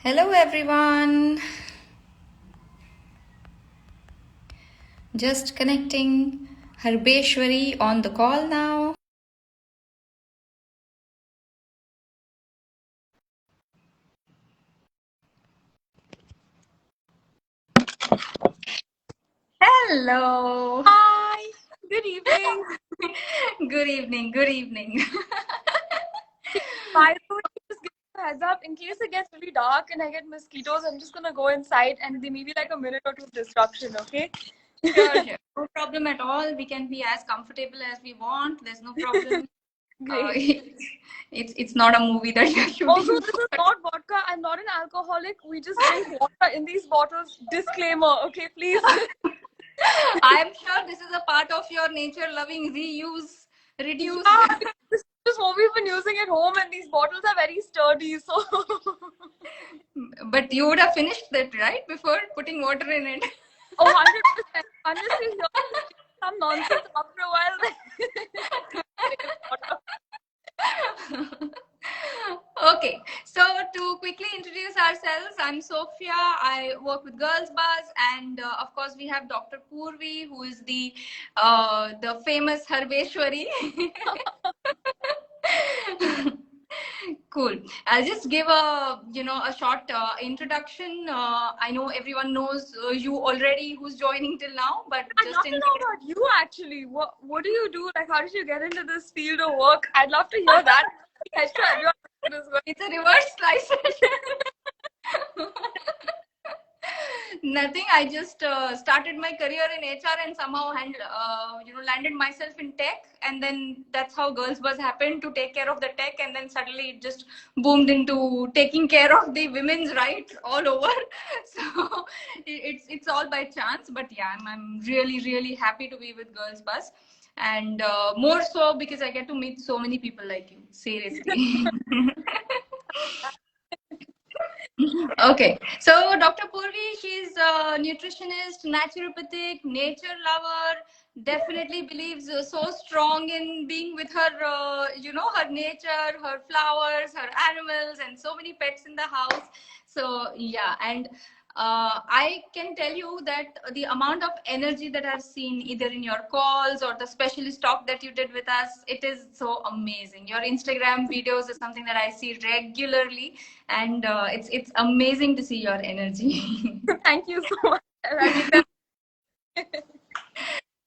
Hello everyone. Just connecting Harbeshwari on the call now. Hello. Hi. Good evening. Good evening. Good evening. By the way, just give you a heads up in case it gets really dark and I get mosquitoes. I'm just gonna go inside and there may be like a minute or two of disruption. Okay. Sure, sure. No problem at all. We can be as comfortable as we want. There's no problem. Great. It's not a movie that you're Also, shooting this for. is not vodka. I'm not an alcoholic. We just drink water in these bottles. Disclaimer. Okay, please. I'm sure this is a part of your nature-loving reuse, reduce. Yeah, this is what we've been using at home, and these bottles are very sturdy. So. But you would have finished that, right? Before putting water in it. Oh, 100%. Unless you hear some nonsense after a while, then. Okay, so to quickly introduce ourselves, I'm Sophia. I work with Girls Buzz, and of course we have Dr. Poorvi, who is the famous Harbeshwari. Cool. I'll just give a short introduction. I know everyone knows you already who's joining till now, but I'd just love in to know case. about you actually. What do you do? Like, how did you get into this field of work? I'd love to hear that. Yes, to everyone as well. It's a reverse slice. Nothing. I just started my career in HR and somehow landed myself in tech, and then that's how Girls Buzz happened to take care of the tech, and then suddenly it just boomed into taking care of the women's rights all over. So it's all by chance, but yeah, I'm really happy to be with Girls Buzz, and more so because I get to meet so many people like you. Seriously. Okay, so Dr. Poorvi, she's a nutritionist, naturopathic, nature lover, definitely believes so strong in being with her, her nature, her flowers, her animals, and so many pets in the house. So, yeah, and I can tell you that the amount of energy that I've seen either in your calls or the specialist talk that you did with us, it is so amazing. Your Instagram videos is something that I see regularly, and it's amazing to see your energy. Thank you so much. I take that.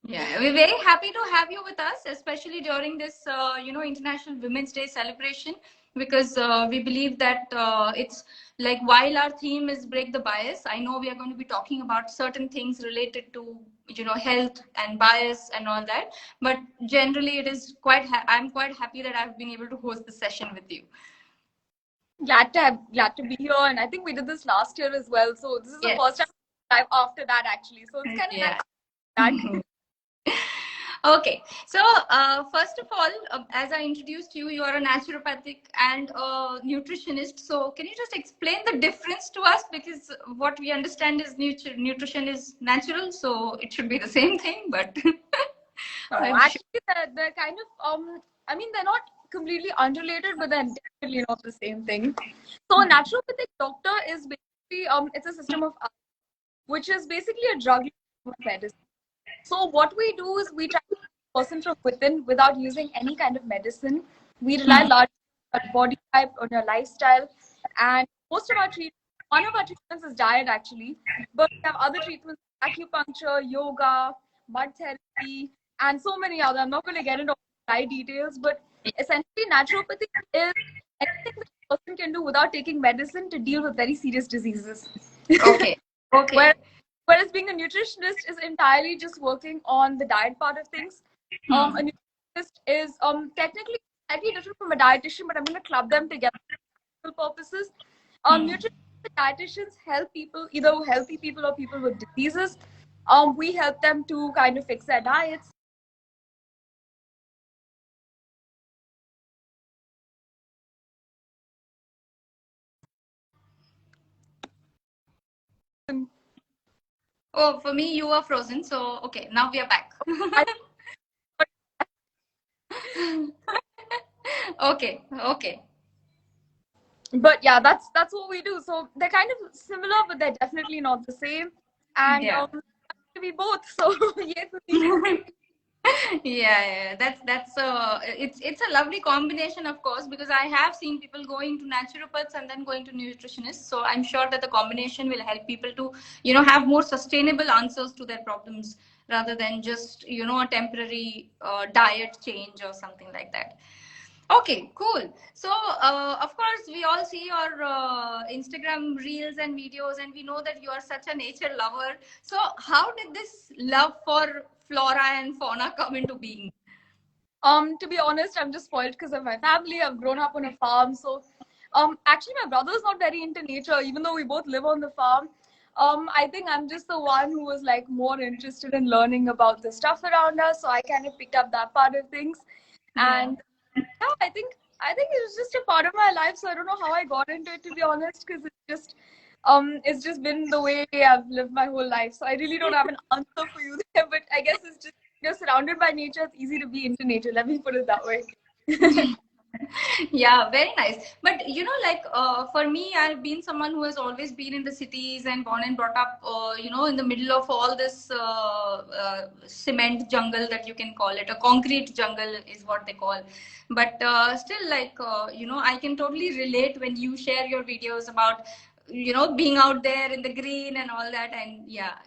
Yeah, we're very happy to have you with us, especially during this, International Women's Day celebration, because we believe that it's like while our theme is break the bias, I know we are going to be talking about certain things related to, health and bias and all that. But generally, it is I'm quite happy that I've been able to host the session with you. Glad to be here, and I think we did this last year as well. So this is the first Yes. time after that actually. So it's kind of Yeah. nice. Okay, so first of all, as I introduced you, you are a naturopathic and a nutritionist. So, can you just explain the difference to us? Because what we understand is nutrition is natural, so it should be the same thing. But I'm sure. Actually, they're kind of I mean, they're not completely unrelated, but they're definitely not the same thing. So, a naturopathic doctor is basically it's a system of which is basically a drug medicine. So what we do is we try to heal a person from within without using any kind of medicine. We rely largely on your body type, on your lifestyle, and most of our treatments, one of our treatments is diet actually, but we have other treatments, acupuncture, yoga, mud therapy, and so many other. I'm not going to get into all the details, but essentially naturopathy is anything that a person can do without taking medicine to deal with very serious diseases. Okay, Where, okay. whereas being a nutritionist is entirely just working on the diet part of things. A nutritionist is technically slightly different from a dietitian, but I'm going to club them together for purposes. Nutritionists and dietitians help people, either healthy people or people with diseases. We help them to kind of fix their diets. Oh, for me, you were frozen. So, okay, now we are back. I, Okay, okay. But yeah, that's what we do. So they're kind of similar, but they're definitely not the same. And Yeah. we both. So yay for me. Yeah, it's a lovely combination, of course, because I have seen people going to naturopaths and then going to nutritionists. So I'm sure that the combination will help people to, have more sustainable answers to their problems rather than just, a temporary diet change or something like that. Okay, cool. So, of course, we all see your Instagram reels and videos, and we know that you are such a nature lover. So, how did this love for flora and fauna come into being? To be honest, I'm just spoiled because of my family. I've grown up on a farm. So, actually, my brother's not very into nature, even though we both live on the farm. I think I'm just the one who was like more interested in learning about the stuff around us. So I kind of picked up that part of things. Yeah. And yeah, I think it was just a part of my life. So I don't know how I got into it, to be honest, because it's just been the way I've lived my whole life. So I really don't have an answer for you there, but I guess it's just you're surrounded by nature. It's easy to be into nature. Let me put it that way. Yeah, very nice. But like for me, I've been someone who has always been in the cities and born and brought up, in the middle of all this cement jungle, that you can call it. A concrete jungle is what they call. But still, like, I can totally relate when you share your videos about, being out there in the green and all that. And yeah,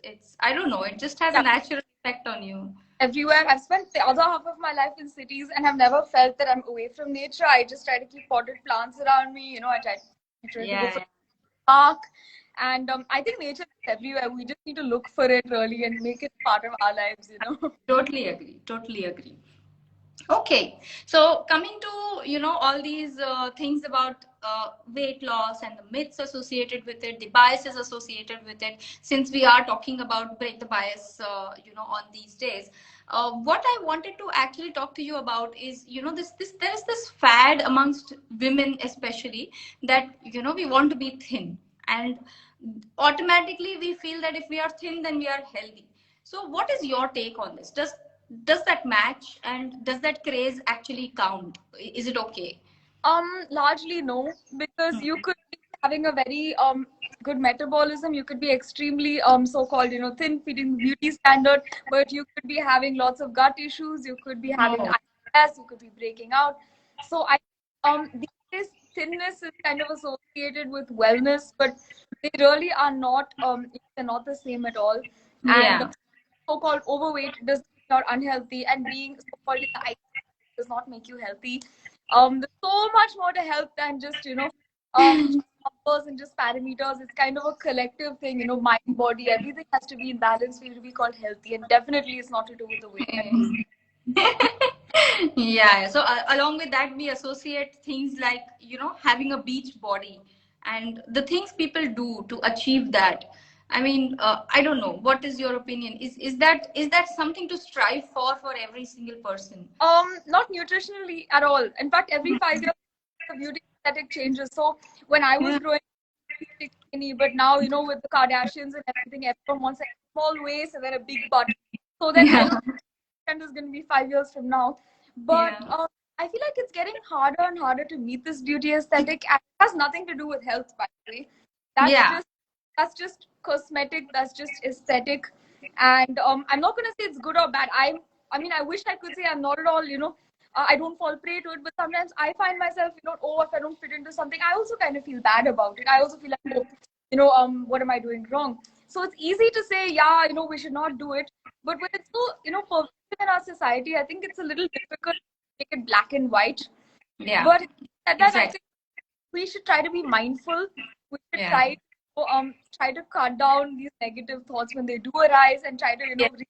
it's, I don't know, it just has a Yeah, natural effect on you. everywhere. I've spent the other half of my life in cities and have never felt that I'm away from nature. I just try to keep potted plants around me. I try to go for Yeah, a park. And I think nature is everywhere. We just need to look for it really and make it part of our lives. totally agree. Totally agree. Okay, so coming to all these things about weight loss and the myths associated with it, the biases associated with it. Since we are talking about break the bias, on these days, what I wanted to actually talk to you about is this there is this fad amongst women especially, that we want to be thin, and automatically we feel that if we are thin then we are healthy. So what is your take on this? Does that match, and does that craze actually count? Is it okay? Largely no, because you could be having a very good metabolism. You could be extremely so-called thin, fitting beauty standard, but you could be having lots of gut issues. You could be having No. IBS. You could be breaking out. So I these days thinness is kind of associated with wellness, but they really are not. They're not the same at all. And Yeah. so-called overweight does not unhealthy, and being so-called in the does not make you healthy. There's so much more to health than just numbers and just parameters. It's kind of a collective thing, mind, body, everything has to be in balance for you to be called healthy, and definitely it's not to do with the weight that you see. Yeah, so along with that we associate things like having a beach body, and the things people do to achieve that. I mean, I don't know, what is your opinion? Is that something to strive for every single person? Not nutritionally at all. In fact, every 5 years the beauty aesthetic changes. So when I was Yeah. growing up, skinny, but now with the Kardashians and everything, everyone wants a small waist and then a big butt. So then I don't think is going to be 5 years from now. But Yeah. I feel like it's getting harder and harder to meet this beauty aesthetic, and it has nothing to do with health, by the way. That's Yeah. just that's just cosmetic. That's just aesthetic, and I'm not going to say it's good or bad. I mean, I wish I could say I'm not at all. I don't fall prey to it, but sometimes I find myself, oh, if I don't fit into something, I also kind of feel bad about it. I also feel like, oh, what am I doing wrong? So it's easy to say, yeah, we should not do it. But when it's so, pervasive in our society, I think it's a little difficult to make it black and white. Yeah. But at that, I Exactly. think we should try to be mindful. We should Yeah. try to cut down these negative thoughts when they do arise, and try to, Yeah. reach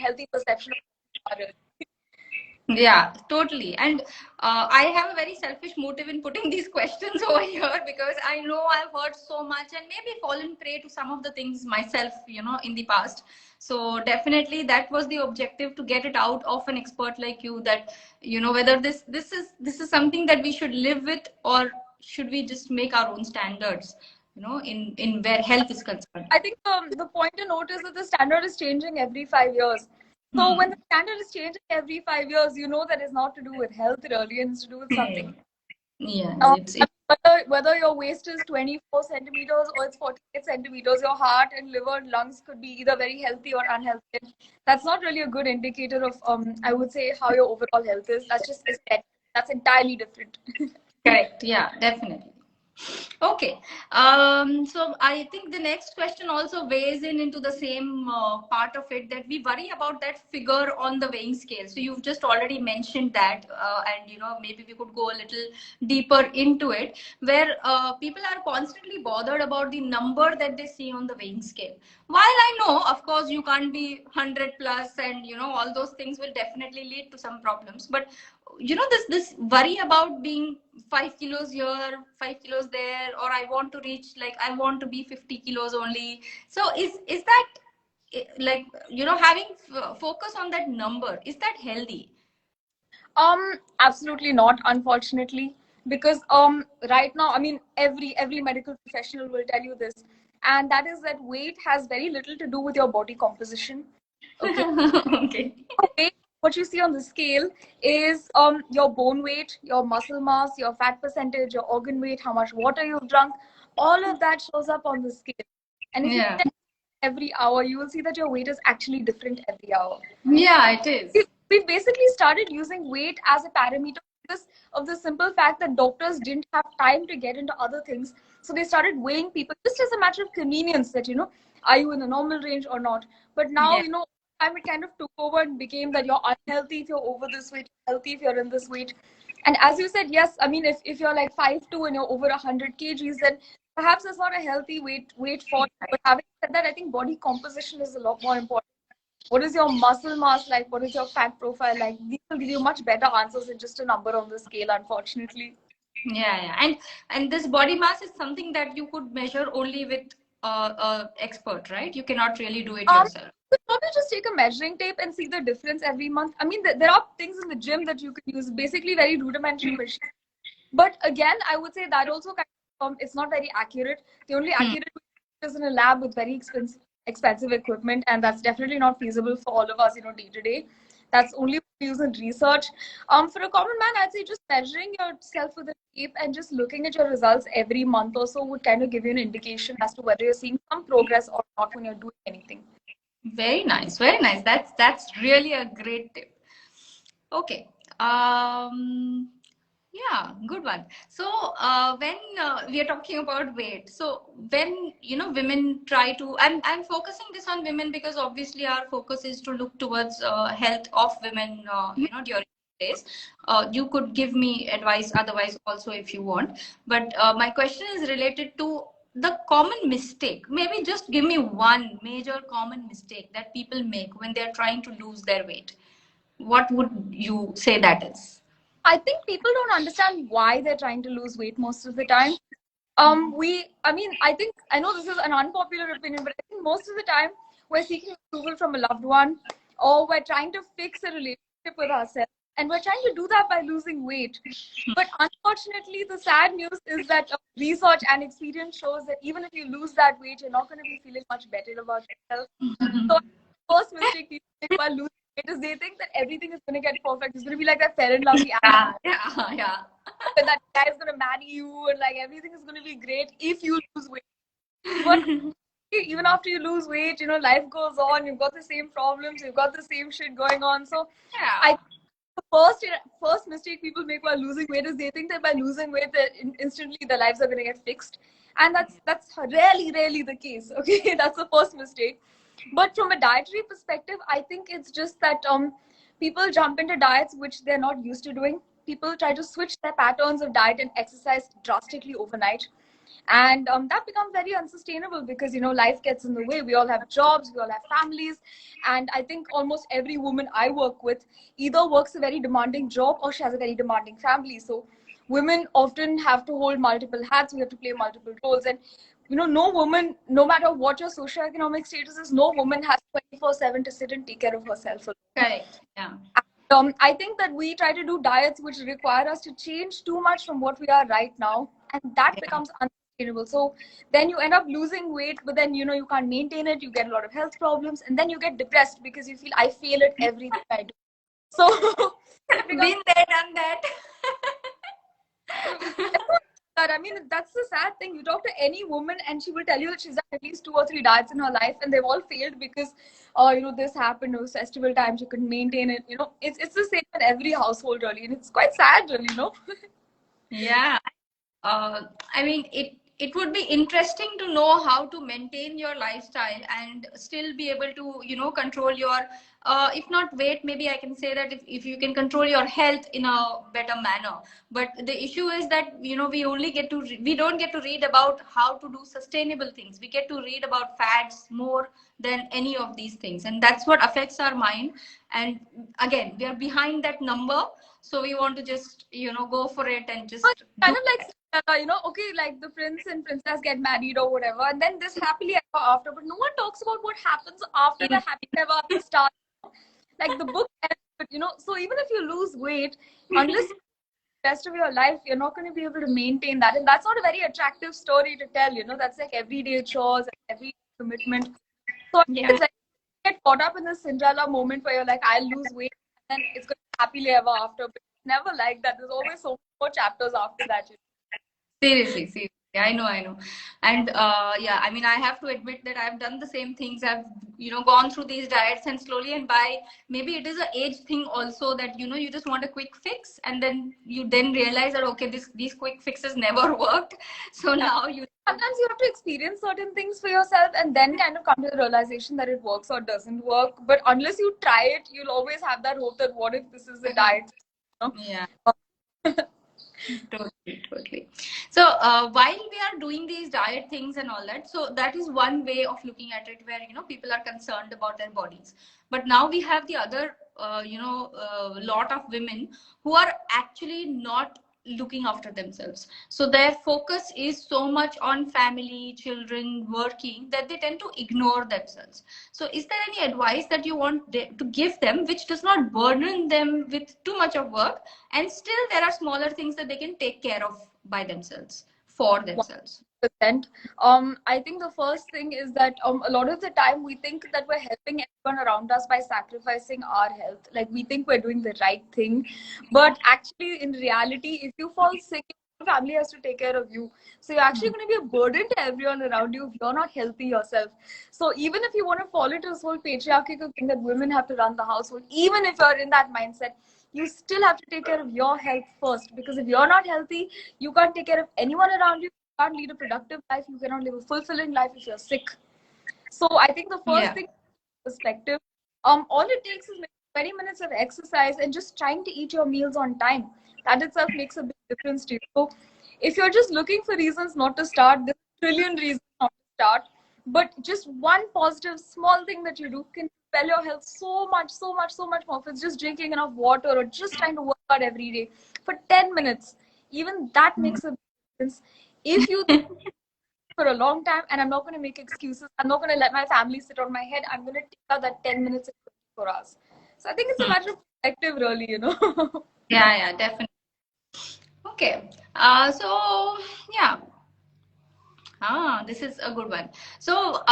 healthy perception of others. Yeah, totally. And I have a very selfish motive in putting these questions over here, because I know I've heard so much and maybe fallen prey to some of the things myself, in the past. So definitely that was the objective, to get it out of an expert like you, that whether this is something that we should live with, or should we just make our own standards, in where health is concerned. I think the point to note is that the standard is changing every 5 years. So when Hmm. the standard is changing every 5 years, you know that it's not to do with health really, and it's to do with something. Yeah, Um, it's whether your waist is 24 centimeters or it's 48 centimeters, your heart and liver and lungs could be either very healthy or unhealthy. That's not really a good indicator of, I would say, how your overall health is. That's just aesthetic. That's entirely different. correct. Yeah, definitely. Okay. So I think the next question also weighs in into the same part of it, that we worry about that figure on the weighing scale. So you've just already mentioned that, and maybe we could go a little deeper into it, where people are constantly bothered about the number that they see on the weighing scale. While I know, of course, you can't be 100 plus, and all those things will definitely lead to some problems. But this worry about being 5 kilos here, 5 kilos there, or I want to reach, like, I want to be 50 kilos only. So is that like, having focus on that number, is that healthy? Absolutely not, unfortunately, because right now, I mean, every medical professional will tell you this, and that is that weight has very little to do with your body composition. Okay, Okay. weight, what you see on the scale is your bone weight, your muscle mass, your fat percentage, your organ weight, how much water you've drunk. All of that shows up on the scale, and if you Yeah. check every hour, you will see that your weight is actually different every hour. Yeah, it is. We've basically started using weight as a parameter because of the simple fact that doctors didn't have time to get into other things. So they started weighing people just as a matter of convenience, that, are you in the normal range or not? But now, Yeah. time it kind of took over and became that you're unhealthy if you're over this weight, healthy if you're in this weight. And as you said, yes, I mean, if you're like 5'2" and you're over 100 kgs, then perhaps that's not a healthy weight for you. But having said that, I think body composition is a lot more important. What is your muscle mass like? What is your fat profile like? These will give you much better answers than just a number on the scale, unfortunately. Yeah, yeah. And this body mass is something that you could measure only with expert, right? You cannot really do it yourself. You could probably just take a measuring tape and see the difference every month. I mean, there are things in the gym that you can use, basically very rudimentary machines. But again, I would say that also it's not very accurate. The only Hmm. accurate is in a lab with very expensive equipment, and that's definitely not feasible for all of us, day to day. That's only used in research. For a common man, I'd say just measuring yourself with a tape and just looking at your results every month or so would kind of give you an indication as to whether you're seeing some progress or not when you're doing anything. Very nice, very nice. That's really a great tip. Okay. Yeah, good one. So, when we are talking about weight, so when women try to, I'm focusing this on women because obviously our focus is to look towards health of women. During days, you could give me advice otherwise also if you want. But my question is related to the common mistake. Maybe just give me one major common mistake that people make when they're trying to lose their weight. What would you say that is? I think people don't understand why they're trying to lose weight most of the time. I mean, I think, I know this is an unpopular opinion, but I think most of the time we're seeking approval from a loved one, or we're trying to fix a relationship with ourselves. And we're trying to do that by losing weight. But unfortunately, the sad news is that research and experience shows that even if you lose that weight, you're not going to be feeling much better about yourself. So, first mistake people make while losing weight is they think that everything is going to get perfect. It's going to be like that fair and lovely Yeah, yeah, yeah. and that guy is going to marry you and like everything is going to be great if you lose weight. But even after you lose weight, life goes on. You've got the same problems. You've got the same shit going on. So I Yeah. think the first mistake people make while losing weight is they think that by losing weight, that instantly their lives are going to get fixed, and that's rarely the case. Okay, that's the first mistake. But from a dietary perspective, I think it's just that people jump into diets which they're not used to doing. People try to switch their patterns of diet and exercise drastically overnight, and that becomes very unsustainable because life gets in the way. We all have jobs, we all have families, and I think almost every woman I work with either works a very demanding job or she has a very demanding family. So women often have to hold multiple hats. We have to play multiple roles, and no woman, no matter what your socioeconomic status is, no woman has 24/7 to sit and take care of herself. Correct. Yeah. I think that we try to do diets which require us to change too much from what we are right now, and that Yeah. becomes unsustainable. So then you end up losing weight, but then you can't maintain it. You get a lot of health problems, and then you get depressed because you feel I fail at everything I do. So it becomes Been there, done that. That, I mean, that's the sad thing. You talk to any woman and she will tell you that she's done at least 2 or 3 diets in her life and they've all failed because, this happened, it was festival time, she couldn't maintain it. It's the same in every household, really. And it's quite sad, really. Yeah. uh, I mean, it would be interesting to know how to maintain your lifestyle and still be able to, control your, if not weight, maybe I can say that if you can control your health in a better manner. But the issue is that, we don't get to read about how to do sustainable things. We get to read about fads more than any of these things. And that's what affects our mind. And again, we are behind that number. So we want to just, go for it and just do Kind of like, okay, like the prince and princess get married or whatever, and then this happily ever after. But no one talks about what happens after the it. happy ever after starts. Like the book ends, but so even if you lose weight, unless the rest of your life, you're not going to be able to maintain that. And that's not a very attractive story to tell, that's like everyday chores and every commitment. So Yeah. it's like get caught up in this Cinderella moment where you're like, I'll lose weight and then it's going to be happily ever after. But it's never like that. There's always so many more chapters after that. Seriously, seriously. I know. And yeah, I mean, I have to admit that I've done the same things. I've, gone through these diets, and slowly and by, maybe it is an age thing also, that, you just want a quick fix, and then you then realize that, okay, these quick fixes never worked. So Yeah. now you, Sometimes you have to experience certain things for yourself and then kind of come to the realization that it works or doesn't work. But unless you try it, you'll always have that hope that what if this is a diet? yeah. Totally, totally. So while we are doing these diet things and all that, so that is one way of looking at it, where people are concerned about their bodies. But now we have the other, lot of women who are actually not looking after themselves. So their focus is so much on family, children, working, that they tend to ignore themselves. So is there any advice that you want to give them, which does not burden them with too much of work, and still there are smaller things that they can take care of by themselves, for themselves? 100%. I think the first thing is that a lot of the time we think that we're helping everyone around us by sacrificing our health. Like we think we're doing the right thing, but actually, in reality, if you fall sick, your family has to take care of you. So you're actually going to be a burden to everyone around you if you're not healthy yourself. So even if you want to fall into this whole patriarchal thing that women have to run the household, even if you're in that mindset, you still have to take care of your health first, because if you're not healthy, you can't take care of anyone around you. You can't lead a productive life. You cannot live a fulfilling life if you're sick. So I think the first Yeah. thing, perspective, all it takes is maybe 20 minutes of exercise and just trying to eat your meals on time. That itself makes a big difference to you. So if you're just looking for reasons not to start, there's a trillion reasons not to start. But just one positive small thing that you do can propel your health so much, so much, so much more. If it's just drinking enough water or just trying to work out every day for 10 minutes, even that makes a difference. If you for a long time, and I'm not going to make excuses. I'm not going to let my family sit on my head. I'm going to take out that 10 minutes and 24 hours. So I think it's a matter of perspective, really. Yeah, yeah, definitely. Okay. So yeah. This is a good one. So,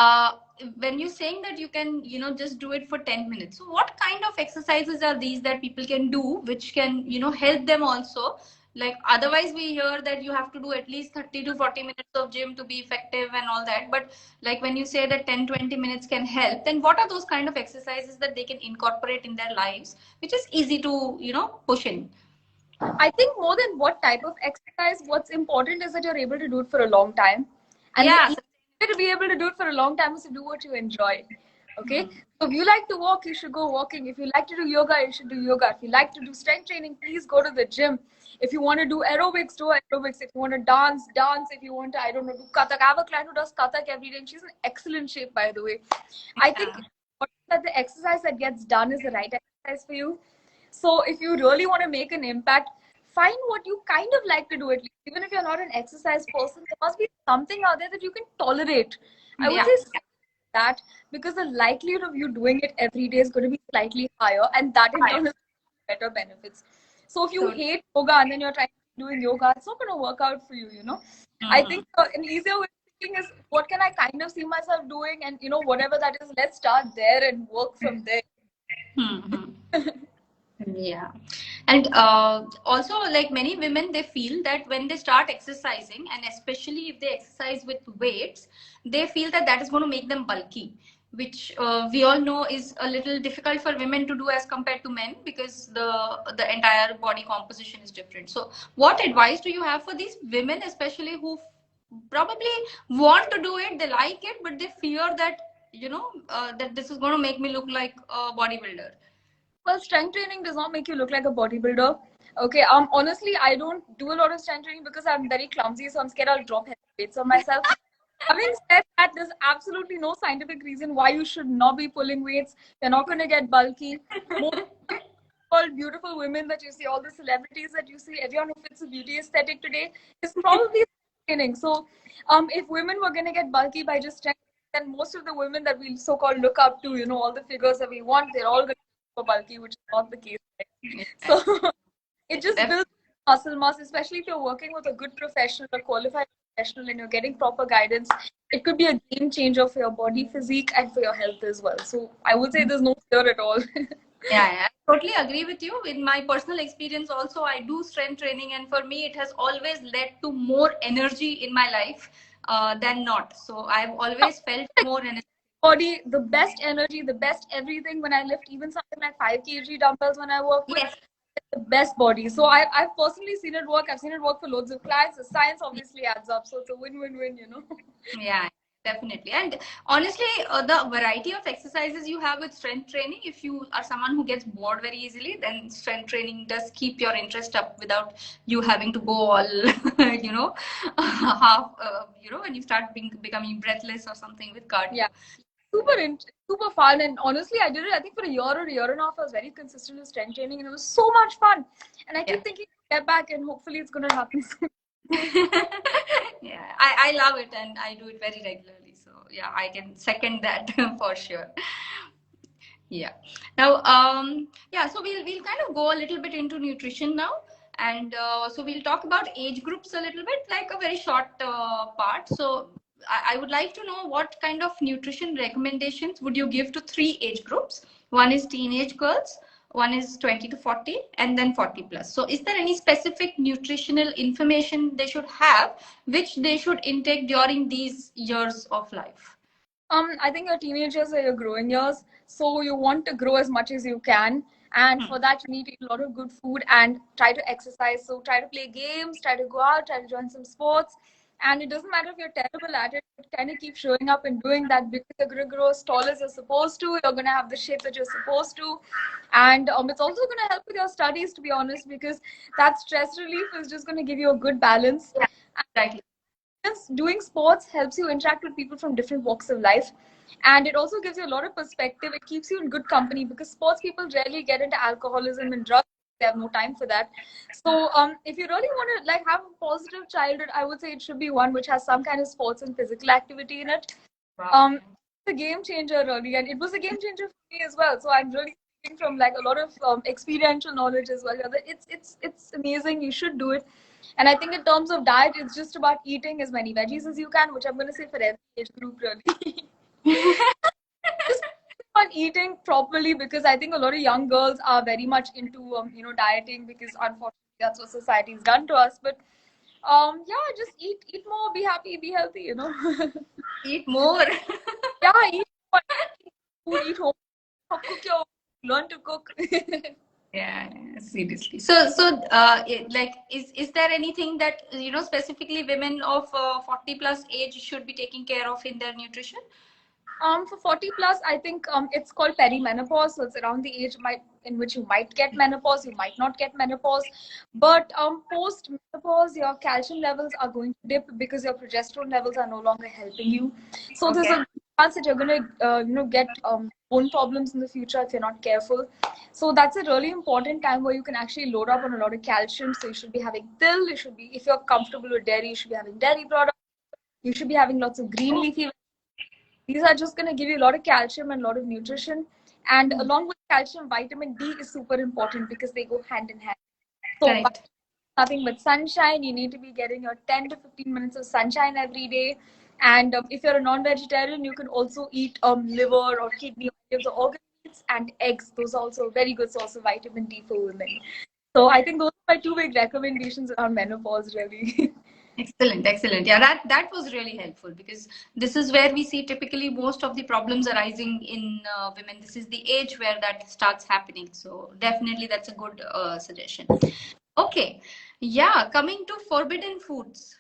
when you're saying that you can, just do it for 10 minutes, so what kind of exercises are these that people can do, which can, help them also? Like, otherwise, we hear that you have to do at least 30 to 40 minutes of gym to be effective and all that. But, like, when you say that 10-20 minutes can help, then what are those kind of exercises that they can incorporate in their lives, which is easy to, push in? I think more than what type of exercise, what's important is that you're able to do it for a long time. And the Yeah. easy way to be able to do it for a long time is to do what you enjoy. Okay? Hmm. So if you like to walk, you should go walking. If you like to do yoga, you should do yoga. If you like to do strength training, please go to the gym. If you want to do aerobics, do aerobics. If you want to dance, dance. If you want to, I don't know, do kathak. I have a client who does kathak every day, and she's in excellent shape, by the way. I think Yeah. that the exercise that gets done is the right exercise for you. So if you really want to make an impact, find what you kind of like to do at least. Even if you're not an exercise person, there must be something out there that you can tolerate. I would Yeah. say that, because the likelihood of you doing it every day is going to be slightly higher, and that in Right. turn is better benefits. So if you So, hate yoga and then you're trying to doing yoga, it's not going to work out for you. I mhm. think an easier way of thinking is what can I kind of see myself doing, and whatever that is, let's start there and work from there. Hmm. Yeah. And also, like many women, they feel that when they start exercising, and especially if they exercise with weights, they feel that that is going to make them bulky, which we all know is a little difficult for women to do as compared to men, because the entire body composition is different. So, what advice do you have for these women, especially who probably want to do it, they like it, but they fear that that this is going to make me look like a bodybuilder? Well, strength training does not make you look like a bodybuilder. Okay. Honestly, I don't do a lot of strength training because I'm very clumsy, so I'm scared I'll drop heavy weights on myself. Having said that, there's absolutely no scientific reason why you should not be pulling weights. You're not going to get bulky. Most all beautiful women that you see, all the celebrities that you see, everyone who fits a beauty aesthetic today is probably training. So, if women were going to get bulky by just strength, then most of the women that we so-called look up to, all the figures that we want, they're all going to be super bulky, which is not the case. Right? So, it just builds muscle mass, especially if you're working with a good professional, a qualified professional, and you're getting proper guidance. It could be a game changer for your body physique and for your health as well. So I would say there's no fear at all. Yeah, I totally agree with you. In my personal experience, also, I do strength training, and for me, it has always led to more energy in my life than not. So I've always felt more energy. Body, the best energy, the best everything when I lift even something like 5 kg dumbbells when I work with, Yes. the best body. So I've personally seen it work. I've seen it work for loads of clients. The science obviously adds up. So it's a win-win-win. Yeah, definitely. And honestly, the variety of exercises you have with strength training, if you are someone who gets bored very easily, then strength training does keep your interest up without you having to go all, half, when you start becoming breathless or something with cardio. Yeah. Super fun, and honestly I did it I think for a year or a year and a half. I was very consistent with strength training and it was so much fun, and I keep thinking get back, and hopefully it's going to happen soon. Yeah, I love it and I do it very regularly, so yeah, I can second that for sure. Yeah. Now, yeah, so we'll kind of go a little bit into nutrition now, and so we'll talk about age groups a little bit, like a very short part. So I would like to know what kind of nutrition recommendations would you give to three age groups? One is teenage girls, one is 20 to 40, and then 40 plus. So is there any specific nutritional information they should have, which they should intake during these years of life? I think your teenagers are your growing years, so you want to grow as much as you can. And for that, you need to eat a lot of good food and try to exercise. So try to play games, try to go out, try to join some sports. And it doesn't matter if you're terrible at it, but kind of keep showing up and doing that, because you're going to grow as tall as you're supposed to. You're going to have the shape that you're supposed to. And it's also going to help with your studies, to be honest, because that stress relief is just going to give you a good balance. Yeah, exactly. Doing sports helps you interact with people from different walks of life, and it also gives you a lot of perspective. It keeps you in good company, because sports people rarely get into alcoholism and drugs. They have no time for that. So if you really want to like have a positive childhood, I would say it should be one which has some kind of sports and physical activity in it. Wow. It's a game changer really, and it was a game changer for me as well. So I'm really speaking from like a lot of experiential knowledge as well. It's amazing. You should do it. And I think in terms of diet, it's just about eating as many veggies as you can, which I'm going to say for every age group, really. Just on eating properly, because I think a lot of young girls are very much into, dieting, because unfortunately that's what society's done to us. But yeah, just eat more, be happy, be healthy. Eat more. Yeah, eat more, food, eat home, cook your, learn to cook. Yeah, seriously. Like, is there anything that specifically women of 40 plus age should be taking care of in their nutrition? For 40 plus, I think it's called perimenopause. So it's around the age in which you might get menopause, you might not get menopause. But post menopause, your calcium levels are going to dip because your progesterone levels are no longer helping you. So there's a chance that you're going to get bone problems in the future if you're not careful. So that's a really important time where you can actually load up on a lot of calcium. So you should be having dill. You should be, if you're comfortable with dairy, you should be having dairy products. You should be having lots of green leafy. These are just going to give you a lot of calcium and a lot of nutrition. And along with calcium, vitamin D is super important because they go hand in hand. So nothing but sunshine. You need to be getting your 10 to 15 minutes of sunshine every day. And if you're a non-vegetarian, you can also eat liver or kidney or organ meats and eggs. Those are also a very good source of vitamin D for women. So I think those are my two big recommendations around menopause, really. Excellent, excellent. Yeah, that was really helpful because this is where we see typically most of the problems arising in women. This is the age where that starts happening. So definitely, that's a good suggestion. Okay, yeah. Coming to forbidden foods,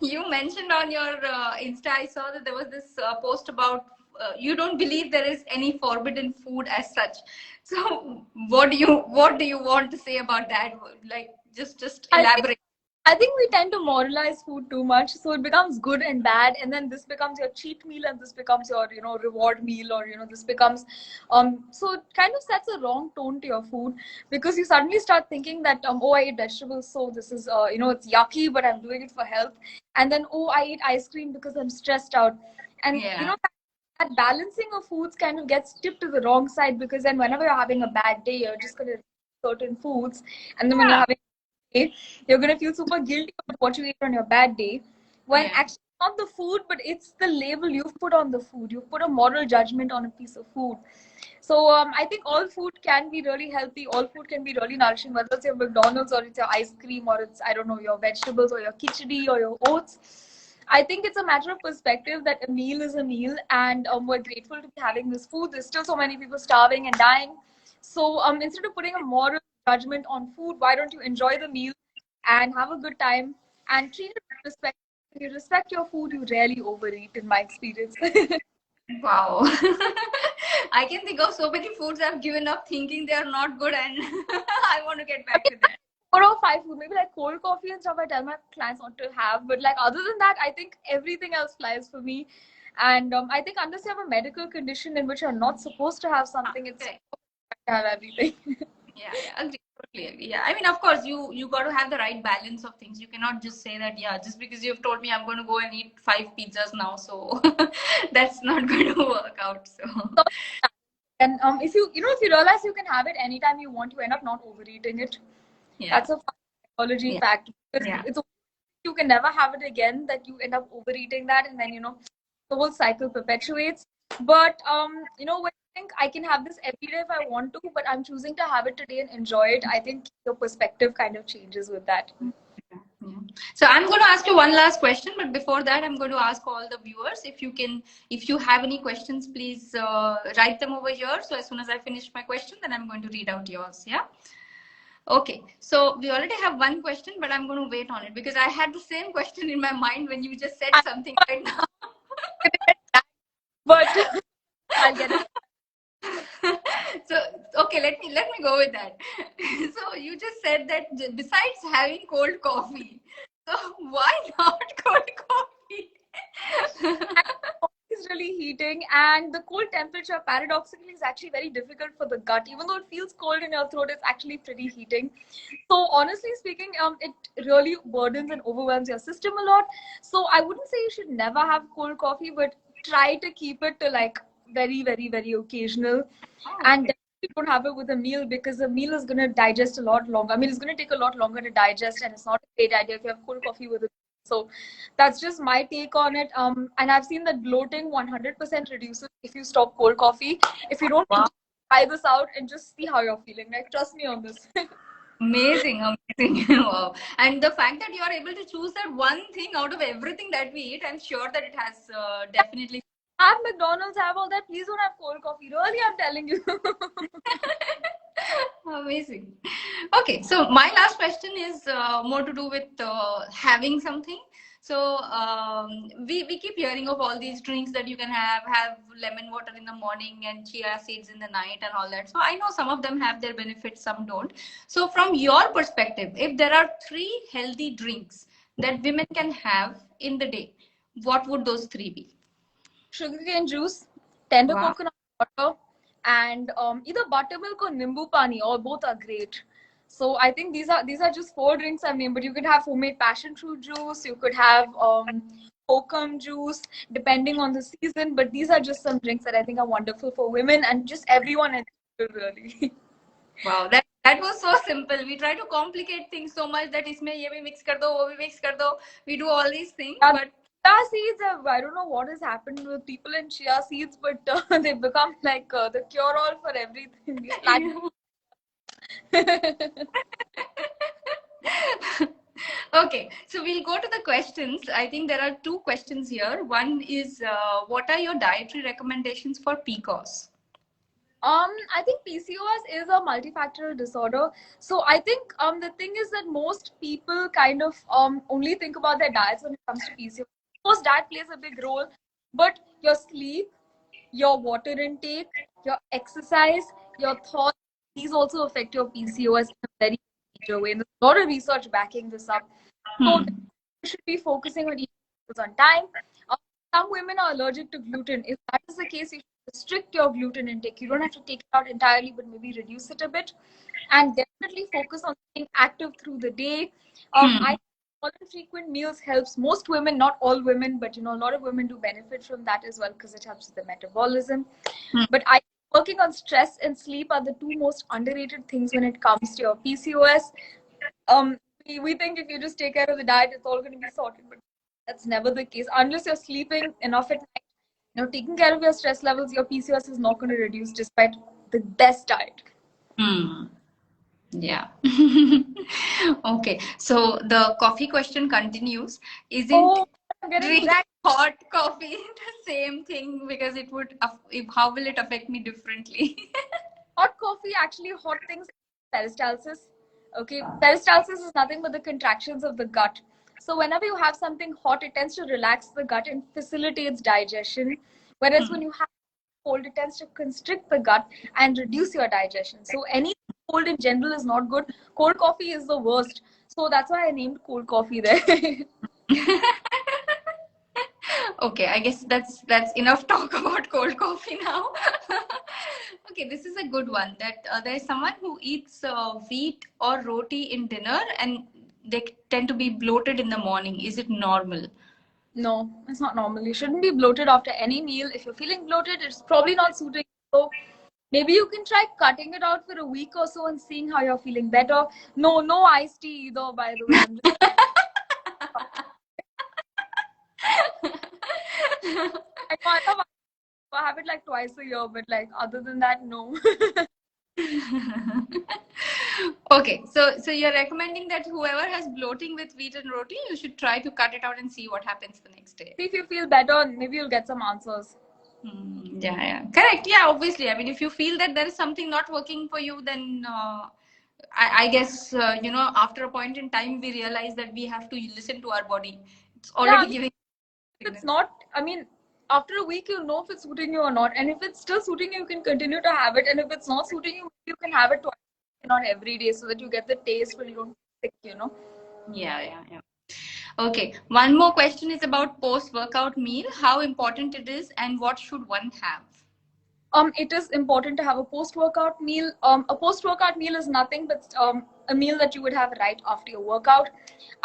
you mentioned on your Insta. I saw that there was this post about you don't believe there is any forbidden food as such. So what do you want to say about that? Like, just I think elaborate. I think we tend to moralize food too much, so it becomes good and bad, and then this becomes your cheat meal, and this becomes your reward meal, or this becomes so it kind of sets a wrong tone to your food, because you suddenly start thinking that oh, I eat vegetables, so this is it's yucky, but I'm doing it for health, and then oh, I eat ice cream because I'm stressed out, and Yeah. that balancing of foods kind of gets tipped to the wrong side, because then whenever you're having a bad day, you're just gonna eat certain foods, and then when you're Yeah. having day, you're gonna feel super guilty about what you ate on your bad day. When Yeah. actually not the food, but it's the label you've put on the food. You've put a moral judgment on a piece of food. So I think all food can be really healthy. All food can be really nourishing, whether it's your McDonald's or it's your ice cream or it's I don't know your vegetables or your khichdi or your oats. I think it's a matter of perspective that a meal is a meal, and we're grateful to be having this food. There's still so many people starving and dying. So instead of putting a moral judgment on food, why don't you enjoy the meal and have a good time and treat it with respect? When you respect your food, you rarely overeat, in my experience. Wow. I can think of so many foods I've given up thinking they are not good and I want to get back to that. 4 or 5 food, maybe like cold coffee and stuff I tell my clients not to have. But like other than that, I think everything else flies for me. And I think unless you have a medical condition in which you're not supposed to have something, it's Correct. to have everything. Yeah, yeah, agree. Totally agree. Yeah, I mean, of course, you got to have the right balance of things. You cannot just say that, yeah, just because you've told me I'm going to go and eat 5 pizzas now, so that's not going to work out. So, So, and if you realize you can have it anytime you want, you end up not overeating it. yeah, That's a psychology yeah, fact, because yeah. it's you can never have it again, that you end up overeating that, and then the whole cycle perpetuates. But when you think I can have this every day if I want to, but I'm choosing to have it today and enjoy it, I think your perspective kind of changes with that. Yeah. So I'm going to ask you one last question, but before that, I'm going to ask all the viewers if you have any questions, please write them over here. So as soon as I finish my question, then I'm going to read out yours. Yeah. Okay. So we already have one question, but I'm going to wait on it because I had the same question in my mind when you just said I'm something right now. but I'll get it. So okay, let me go with that. So you just said that besides having cold coffee, so why not cold coffee? Is really heating, and the cold temperature paradoxically is actually very difficult for the gut. Even though it feels cold in your throat, it's actually pretty heating. So honestly speaking, it really burdens and overwhelms your system a lot. So I wouldn't say you should never have cold coffee, but try to keep it to like very, very, very occasional. Oh, And okay. definitely don't have it with a meal, because the meal is going to digest a lot longer. I mean, it's going to take a lot longer to digest, and it's not a great idea if you have cold coffee with it. So that's just my take on it. And I've seen that bloating 100% reduces if you stop cold coffee. If you don't, Wow. try this out and just see how you're feeling. Like, trust me on this. Amazing, amazing. Wow. And the fact that you are able to choose that one thing out of everything that we eat, I'm sure that it has definitely. Have McDonald's, have all that. Please don't have cold coffee. Really, I'm telling you. Amazing. Okay, so my last question is more to do with having something. So we keep hearing of all these drinks that you can have lemon water in the morning and chia seeds in the night and all that. So I know some of them have their benefits, some don't. So from your perspective, if there are three healthy drinks that women can have in the day, what would those three be? Sugarcane juice, tender Wow. coconut water, and either buttermilk or nimbu pani, or both are great. So I think these are just four drinks I've named, but you could have homemade passion fruit juice, you could have kokum juice, depending on the season. But these are just some drinks that I think are wonderful for women and just everyone in general, really. Wow, that was so simple. We try to complicate things so much that इसमें ये भी mix कर दो, वो भी mix कर दो. We do all these things, Yeah, but chia seeds have, I don't know what has happened with people in chia seeds, but they've become like the cure all for everything. These plant Okay, so we'll go to the questions. I think there are two questions here. One is, what are your dietary recommendations for PCOS? I think PCOS is a multifactorial disorder. So I think the thing is that most people kind of only think about their diets when it comes to PCOS. Of course, diet plays a big role, but your sleep, your water intake, your exercise, your thoughts, these also affect your PCOS in a very major way. And there's a lot of research backing this up. So Hmm. you should be focusing on eating foods on time. Uh, some women are allergic to gluten. If that is the case, you should restrict your gluten intake. You don't have to take it out entirely, but maybe reduce it a bit. And definitely focus on staying active through the day. Hmm. I small and frequent meals helps most women, not all women, but a lot of women do benefit from that as well because it helps with the metabolism. Hmm. But I working on stress and sleep are the two most underrated things when it comes to your PCOS. um we think if you just take care of the diet it's all going to be sorted, but that's never the case unless you're sleeping enough at night, taking care of your stress levels. Your PCOS is not going to reduce despite the best diet. Hmm. Yeah. Okay. So the coffee question continues. Isn't Oh, I'm getting drinking dragged. hot coffee the same thing? Because it would, how will it affect me differently? Hot coffee, actually, hot things, peristalsis. Okay, peristalsis is nothing but the contractions of the gut. So whenever you have something hot, it tends to relax the gut and facilitates digestion. Whereas when you have cold, it tends to constrict the gut and reduce your digestion. So any cold in general is not good. Cold coffee is the worst. So that's why I named cold coffee there. Okay, I guess that's enough talk about cold coffee now. Okay, this is a good one. That there is someone who eats wheat or roti in dinner, and they tend to be bloated in the morning. Is it normal? No, it's not normal. You shouldn't be bloated after any meal. If you're feeling bloated, it's probably not suiting you. So maybe you can try cutting it out for a week or so and seeing how you're feeling better. No, no iced tea either, by the way. I'm just I know I love I have it like twice a year, but like other than that, no. Okay, so you're recommending that whoever has bloating with wheat and roti, you should try to cut it out and see what happens the next day. See if you feel better, maybe you'll get some answers. Yeah, yeah, correct. Yeah, obviously. I mean, if you feel that there is something not working for you, then I guess after a point in time, we realize that we have to listen to our body. It's Yeah, already I mean, giving if it's signals. not, I mean, after a week, you'll know if it's suiting you or not. And if it's still suiting you, you can continue to have it. And if it's not suiting you, you can have it twice, not every day, so that you get the taste when you don't sick. Yeah, yeah, yeah. Okay, one more question is about post-workout meal. How important it is, and what should one have? It is important to have a post-workout meal. A post-workout meal is nothing but a meal that you would have right after your workout.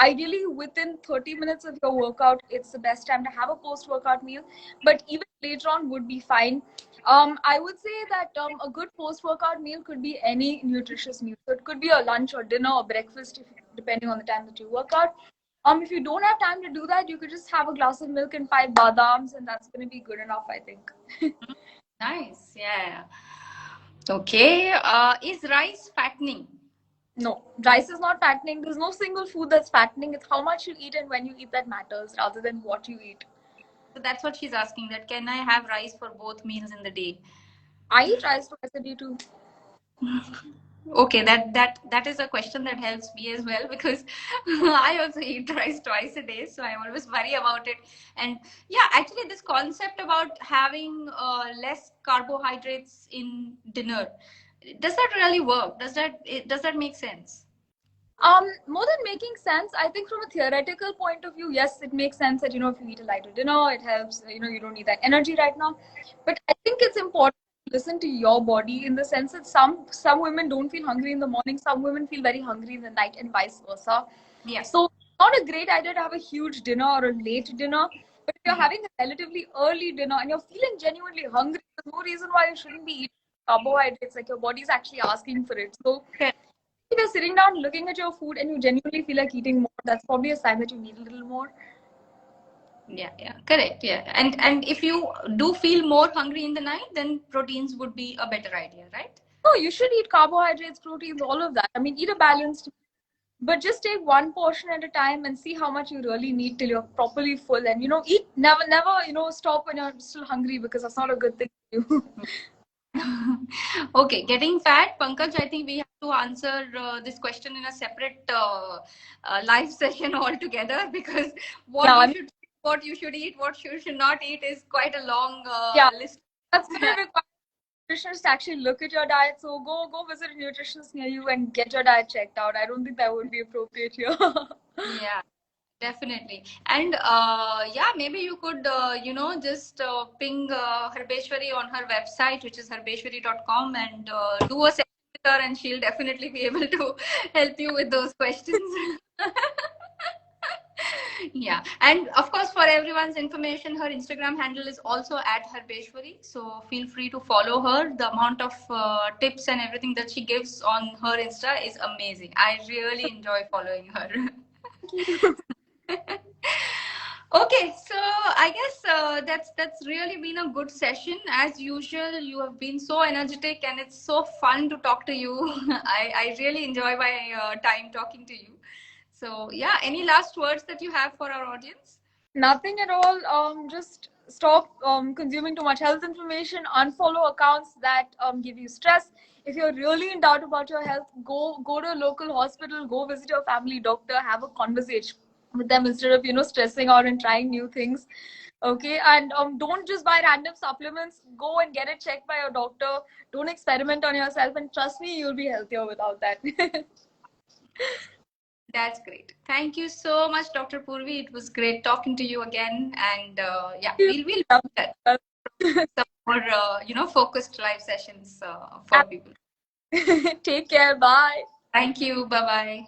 Ideally, within 30 minutes of your workout, it's the best time to have a post-workout meal. But even later on would be fine. I would say that a good post-workout meal could be any nutritious meal. So it could be a lunch or dinner or breakfast, depending on the time that you work out. If you don't have time to do that, you could just have a glass of milk and 5 badams, and that's going to be good enough, I think. Nice, yeah. Okay, is rice fattening? No, rice is not fattening. There's no single food that's fattening. It's how much you eat and when you eat that matters rather than what you eat. So that's what she's asking. That can I have rice for both meals in the day? I eat rice twice a day too. Okay, that is a question that helps me as well because I also eat rice twice a day, so I always worry about it. And yeah, actually, this concept about having less carbohydrates in dinner, does that really work? Does that make sense? More than making sense, I think from a theoretical point of view, yes, it makes sense that if you eat a lighter dinner, it helps. You don't need that energy right now. But I think it's important to listen to your body in the sense that some women don't feel hungry in the morning, some women feel very hungry in the night, and vice versa. Yeah. So it's not a great idea to have a huge dinner or a late dinner. But if you're having a relatively early dinner and you're feeling genuinely hungry, there's no reason why you shouldn't be eating carbohydrates. Like your body's actually asking for it. So if you're sitting down looking at your food and you genuinely feel like eating more, that's probably a sign that you need a little more. Yeah, yeah, correct. Yeah, and if you do feel more hungry in the night, then proteins would be a better idea, right? No, you should eat carbohydrates, proteins, all of that. I mean, eat a balanced, but just take one portion at a time and see how much you really need till you're properly full. And eat, never, stop when you're still hungry, because that's not a good thing to do. Okay, getting fat, Pankaj, I think we have to answer this question in a separate live session altogether, because Yeah, what you should eat, what you should not eat is quite a long yeah, list. that's going to require nutritionists to actually look at your diet. So go visit a nutritionist near you and get your diet checked out. I don't think that would be appropriate here. Yeah, definitely. And yeah, maybe you could, just ping Harbeshwari on her website, which is harbeshwari.com, and do a session with her, and she'll definitely be able to help you with those questions. Yeah, and of course, for everyone's information, her Instagram handle is also at Harbeshwari. So feel free to follow her. The amount of tips and everything that she gives on her Insta is amazing. I really enjoy following her. Thank you. Okay, so I guess that's really been a good session. As usual, you have been so energetic, and it's so fun to talk to you. I really enjoy my time talking to you. So yeah, any last words that you have for our audience? Nothing at all. Just stop consuming too much health information. Unfollow accounts that give you stress. If you're really in doubt about your health, go to a local hospital. Go visit your family doctor. Have a conversation with them instead of stressing out and trying new things. Okay, and don't just buy random supplements. Go and get it checked by your doctor. Don't experiment on yourself, and trust me, you'll be healthier without that. That's great. Thank you so much, Dr. Poorvi. It was great talking to you again. And yeah, we'll do some more, focused live sessions for people. Take care. Bye. Thank you. Bye bye.